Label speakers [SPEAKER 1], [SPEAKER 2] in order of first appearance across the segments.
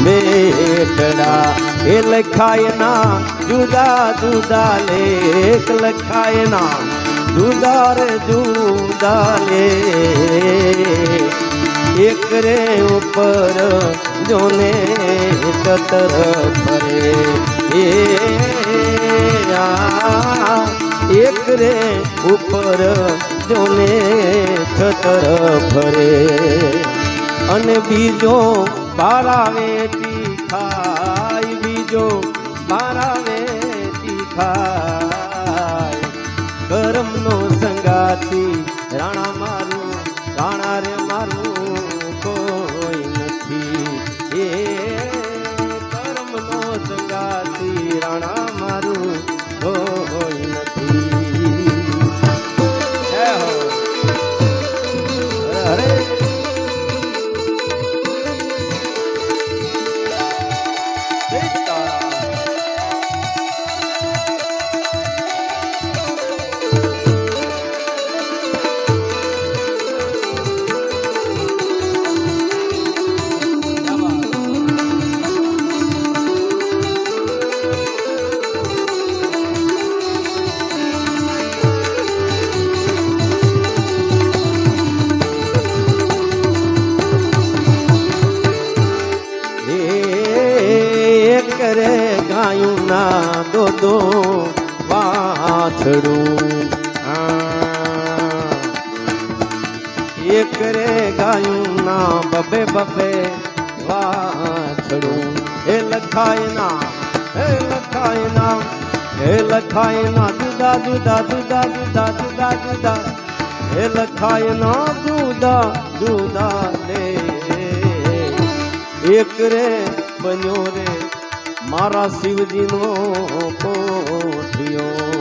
[SPEAKER 1] બેટડા એ લખાય ના જુદા જુદા લેખ લખાય ના જુદા રે જુદા લે એક રે ઉપર જોને ચતર ફરે એક રે ઉપર જોને છતર ફરે અને બીજો બારાવે તીખાય બીજો બારાવે તીખાય કરમનો સંગાતી રાણા મારું રાણા રે મારું કોઈ નથી એ કરમનો સંગાતી રાણા મારું કોઈ નથી અરે ગાયું ના દો વાછડું એક રે ગાયું ના બબે બબે વાછડું એ લખાય ના જુદા જુદા જુદા જુદા જુદા જુદા એ લખાય ના જુદા જુદા લે એક રે બન્યો રે મારા શિવજીનો પોઠિયો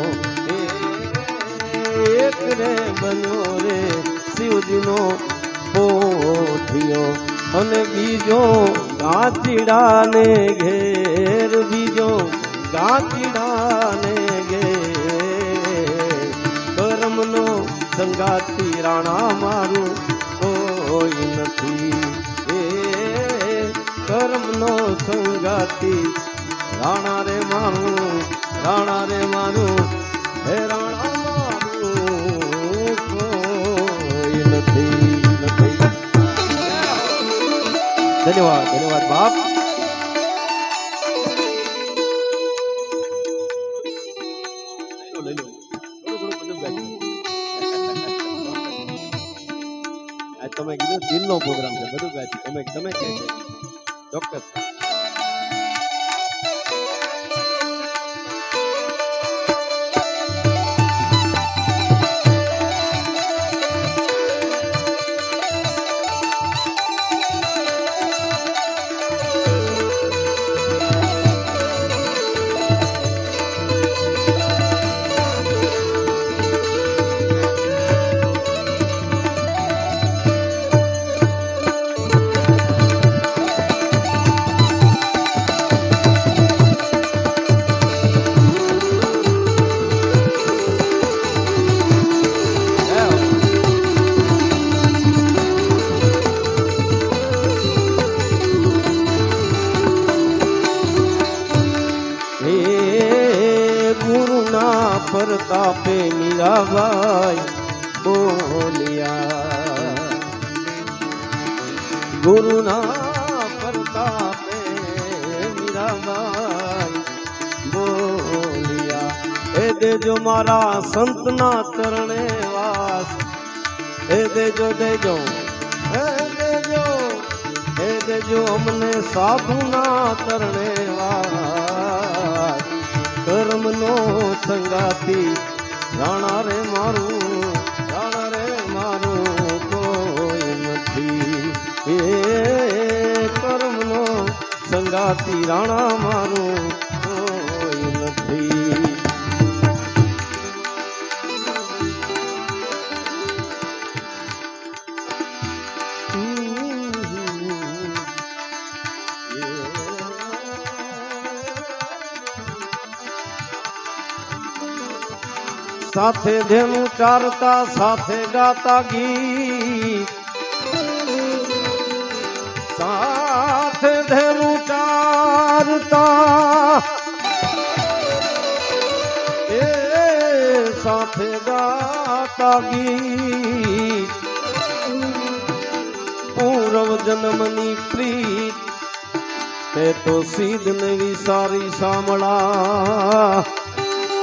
[SPEAKER 1] એક રે બન્યો રે શિવજીનો પોઠિયો અને બીજો ગાંચીડાને ઘેર બીજો ગાંચીડાને ઘેર કરમનો સંગાતી રાણા મારું કોઈ નથી એ કર્મનો સંગાતી રાણા રે મારું હે રાણા મારું કોઈ નથી ધન્યવાદ ધન્યવાદ બાપ તમે કીધું દિલનો પ્રોગ્રામ છે બધું ગાય તમે તમે કે ચોક્કસ प्रतापे मीराबाई बोलिया गुरुना प्रतापे मीराबाई बोलिया ए देजो मारा संतना चरणे वास ए देजो देजो ए देजो हमने साधुना चरणे वास कर्मनो संगाती राणा रे मारू कोई नहीं ए कर्मनो संगाती राणा मारू कोई नहीं साथे धेनु चारता साथे गाता गीत साथे धेनु સાથે ગાતા ગીત પૂર્વ જન્મની પ્રીત તે તો સીધ ને વિસારી સાંભળા